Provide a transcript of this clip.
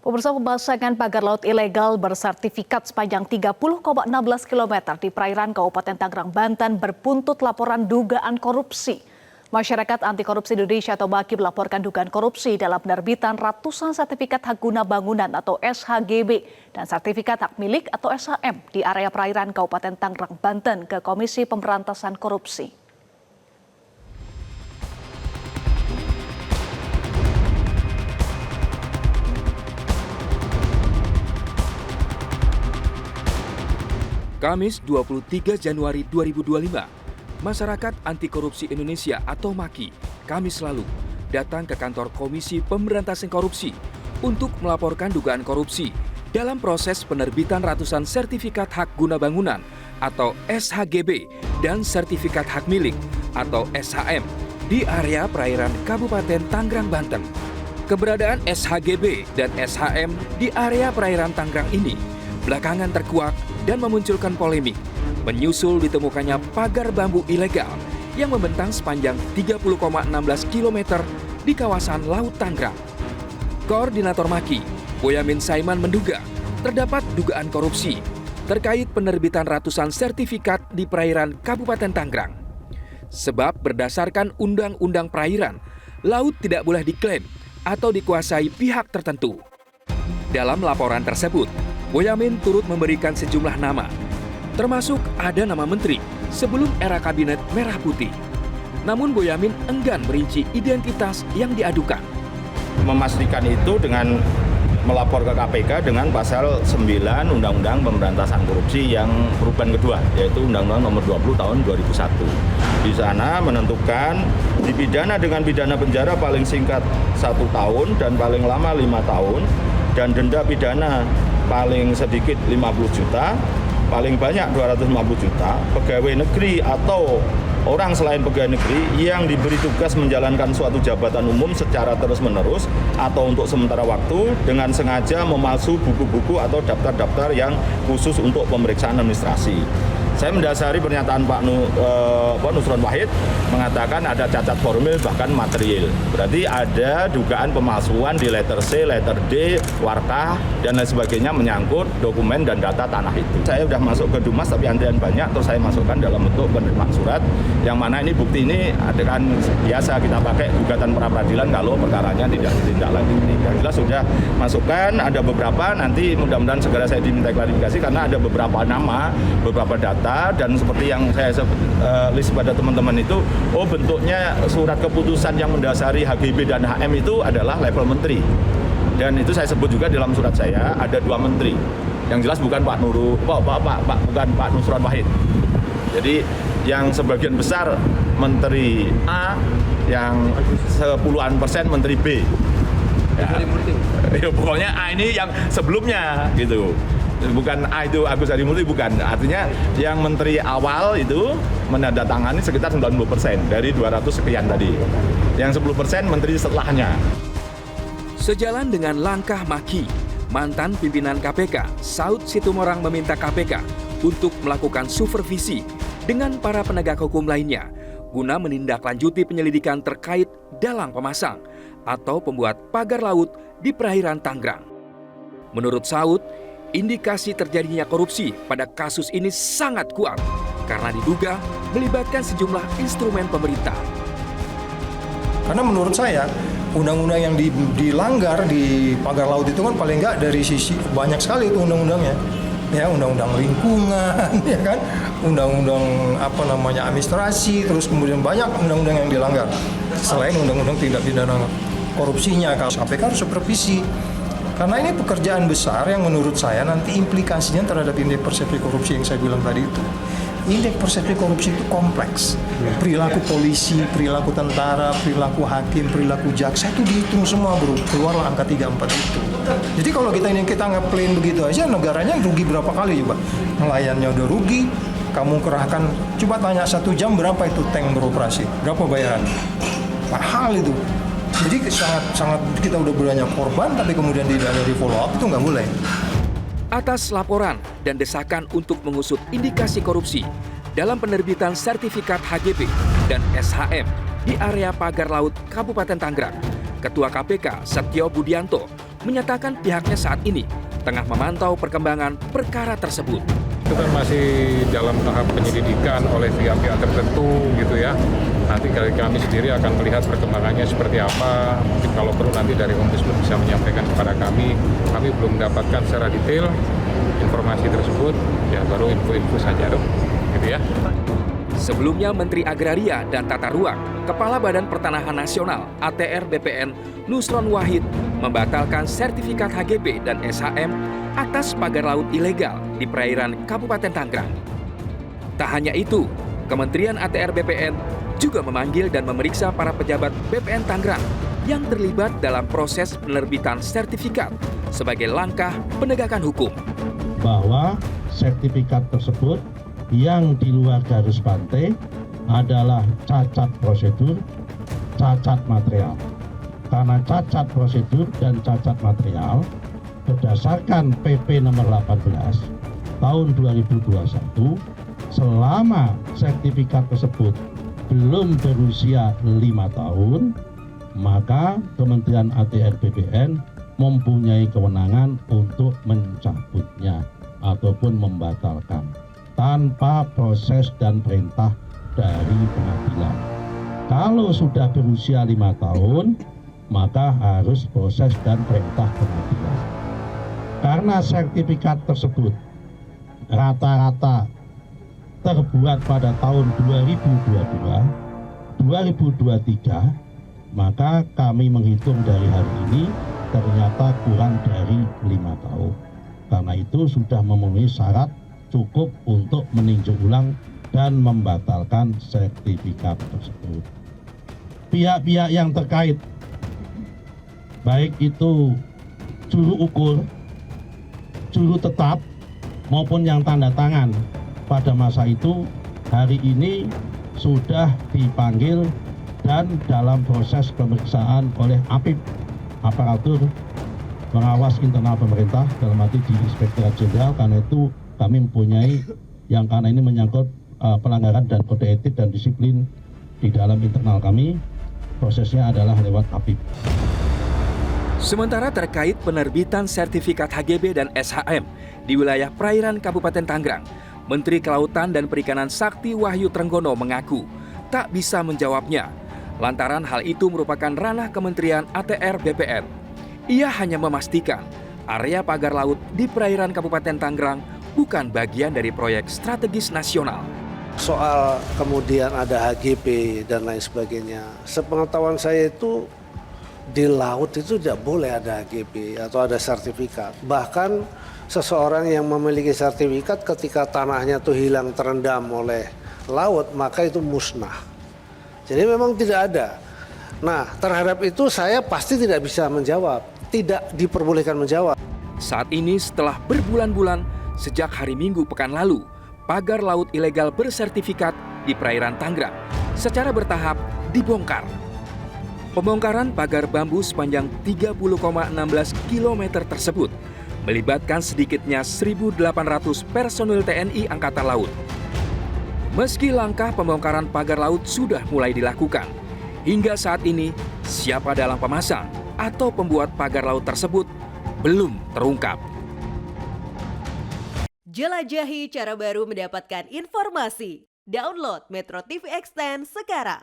Pemirsa, pemasangan pagar laut ilegal bersertifikat sepanjang 30,16 km di perairan Kabupaten Tangerang, Banten berbuntut laporan dugaan korupsi. Masyarakat Anti Korupsi Indonesia atau MAKI melaporkan dugaan korupsi dalam penerbitan ratusan sertifikat hak guna bangunan atau SHGB dan sertifikat hak milik atau SHM di area perairan Kabupaten Tangerang, Banten ke Komisi Pemberantasan Korupsi. Kamis 23 Januari 2025, Masyarakat Anti Korupsi Indonesia atau MAKI, Kamis lalu datang ke kantor Komisi Pemberantasan Korupsi untuk melaporkan dugaan korupsi dalam proses penerbitan ratusan sertifikat hak guna bangunan atau SHGB dan sertifikat hak milik atau SHM di area perairan Kabupaten Tangerang, Banten. Keberadaan SHGB dan SHM di area perairan Tangerang ini belakangan terkuak dan memunculkan polemik, menyusul ditemukannya pagar bambu ilegal yang membentang sepanjang 30,16 km di kawasan Laut Tangerang. Koordinator MAKI, Boyamin Saiman menduga terdapat dugaan korupsi terkait penerbitan ratusan sertifikat di perairan Kabupaten Tangerang. Sebab berdasarkan Undang-Undang Perairan, laut tidak boleh diklaim atau dikuasai pihak tertentu. Dalam laporan tersebut, Boyamin turut memberikan sejumlah nama, termasuk ada nama menteri sebelum era kabinet Merah Putih. Namun Boyamin enggan merinci identitas yang diadukan. Memastikan itu dengan melapor ke KPK dengan pasal 9 Undang-Undang Pemberantasan Korupsi yang perubahan kedua, yaitu Undang-Undang Nomor 20 Tahun 2001. Di sana menentukan dipidana dengan pidana penjara paling singkat 1 tahun dan paling lama 5 tahun, dan denda pidana paling sedikit 50 juta, paling banyak 250 juta, pegawai negeri atau orang selain pegawai negeri yang diberi tugas menjalankan suatu jabatan umum secara terus-menerus atau untuk sementara waktu dengan sengaja memalsu buku-buku atau daftar-daftar yang khusus untuk pemeriksaan administrasi. Saya mendasari pernyataan Pak Nusron Wahid mengatakan ada cacat formil bahkan material. Berarti ada dugaan pemalsuan di letter C, letter D, warta, dan lain sebagainya menyangkut dokumen dan data tanah itu. Saya sudah masuk ke Dumas tapi antrian banyak, terus saya masukkan dalam bentuk penerimaan surat. Yang mana ini bukti ini kan biasa kita pakai gugatan pra peradilan kalau perkaranya tidak ditindaklanjuti. Yang jelas sudah masukkan, ada beberapa, nanti mudah-mudahan segera saya diminta klarifikasi karena ada beberapa nama, beberapa data. Dan seperti yang saya list pada teman-teman itu, bentuknya surat keputusan yang mendasari HGB dan HM itu adalah level menteri. Dan itu saya sebut juga dalam surat saya ada 2 menteri. Yang jelas bukan bukan Pak Nusron Wahid. Jadi yang sebagian besar menteri A, yang 10% menteri B. Ya, pokoknya A ini yang sebelumnya gitu. Bukan A itu Agus Harimurti, bukan. Artinya yang menteri awal itu menandatangani sekitar 90% dari 200 sekian tadi. Yang 10% menteri setelahnya. Sejalan dengan langkah MAKI, mantan pimpinan KPK, Saud Situmorang meminta KPK untuk melakukan supervisi dengan para penegak hukum lainnya guna menindaklanjuti penyelidikan terkait dalang pemasang atau pembuat pagar laut di perairan Tangerang. Menurut Saud, indikasi terjadinya korupsi pada kasus ini sangat kuat karena diduga melibatkan sejumlah instrumen pemerintah. Karena menurut saya, undang-undang yang dilanggar di pagar laut itu kan paling nggak dari sisi banyak sekali itu undang-undangnya. Ya, undang-undang lingkungan, ya kan, undang-undang administrasi, terus kemudian banyak undang-undang yang dilanggar. Selain undang-undang tindak pidana korupsinya, kalau KPK harus supervisi. Karena ini pekerjaan besar yang menurut saya nanti implikasinya terhadap indeks persepsi korupsi yang saya bilang tadi itu. Indeks persepsi korupsi itu kompleks. Perilaku polisi, perilaku tentara, perilaku hakim, perilaku jaksa itu dihitung semua, bro. Keluarlah angka 34 itu. Jadi kalau kita nge-plain begitu aja, negaranya rugi berapa kali coba? Nelayannya udah rugi, kamu kerahkan, coba tanya 1 jam berapa itu tank beroperasi? Berapa bayaran? Mahal itu. Jadi sangat kita udah banyak korban, tapi kemudian tidak ada di follow up, itu nggak boleh. Atas laporan dan desakan untuk mengusut indikasi korupsi dalam penerbitan sertifikat HGB dan SHM di area pagar laut Kabupaten Tangerang, Ketua KPK Setio Budianto menyatakan pihaknya saat ini tengah memantau perkembangan perkara tersebut. Itu kan masih dalam tahap penyelidikan oleh pihak-pihak tertentu gitu ya. Nanti kami sendiri akan melihat perkembangannya seperti apa. Mungkin kalau perlu nanti dari Ombudsman bisa menyampaikan kepada kami. Kami belum mendapatkan secara detail informasi tersebut. Ya baru info-info saja dong, gitu ya. Sebelumnya Menteri Agraria dan Tata Ruang, Kepala Badan Pertanahan Nasional (ATR) BPN Nusron Wahid membatalkan sertifikat HGB dan SHM atas pagar laut ilegal di perairan Kabupaten Tangerang. Tak hanya itu, Kementerian ATR BPN juga memanggil dan memeriksa para pejabat BPN Tangerang yang terlibat dalam proses penerbitan sertifikat sebagai langkah penegakan hukum. Bahwa sertifikat tersebut yang di luar garis pantai adalah cacat prosedur, cacat material. Karena cacat prosedur dan cacat material berdasarkan PP nomor 18 tahun 2021, selama sertifikat tersebut belum berusia 5 tahun, maka Kementerian ATR BPN mempunyai kewenangan untuk mencabutnya ataupun membatalkan tanpa proses dan perintah dari pengadilan. Kalau sudah berusia 5 tahun, maka harus proses dan perintah pengadilan. Karena sertifikat tersebut rata-rata terbuat pada tahun 2022, 2023, maka kami menghitung dari hari ini ternyata kurang dari 5 tahun. Karena itu sudah memenuhi syarat cukup untuk meninjau ulang dan membatalkan sertifikat tersebut. Pihak-pihak yang terkait, baik itu juru ukur, juru tetap, maupun yang tanda tangan pada masa itu, hari ini sudah dipanggil dan dalam proses pemeriksaan oleh APIP, Aparatur Pengawas Internal Pemerintah, dalam arti di Inspektorat Jenderal. Karena itu kami mempunyai yang karena ini menyangkut pelanggaran dan kode etik dan disiplin di dalam internal kami, prosesnya adalah lewat APIP. Sementara terkait penerbitan sertifikat HGB dan SHM di wilayah perairan Kabupaten Tangerang, Menteri Kelautan dan Perikanan Sakti Wahyu Trenggono mengaku tak bisa menjawabnya, lantaran hal itu merupakan ranah Kementerian ATR BPN. Ia hanya memastikan area pagar laut di perairan Kabupaten Tangerang bukan bagian dari proyek strategis nasional. Soal kemudian ada HGB dan lain sebagainya, sepengetahuan saya itu di laut itu tidak boleh ada HGB atau ada sertifikat. Bahkan seseorang yang memiliki sertifikat ketika tanahnya itu hilang terendam oleh laut, maka itu musnah. Jadi memang tidak ada. Nah, terhadap itu saya pasti tidak bisa menjawab, tidak diperbolehkan menjawab. Saat ini setelah berbulan-bulan sejak hari Minggu pekan lalu, pagar laut ilegal bersertifikat di perairan Tangerang secara bertahap dibongkar. Pembongkaran pagar bambu sepanjang 30,16 km tersebut melibatkan sedikitnya 1.800 personil TNI Angkatan Laut. Meski langkah pembongkaran pagar laut sudah mulai dilakukan, hingga saat ini siapa dalam pemasang atau pembuat pagar laut tersebut belum terungkap. Jelajahi cara baru mendapatkan informasi. Download Metro TV Extend sekarang.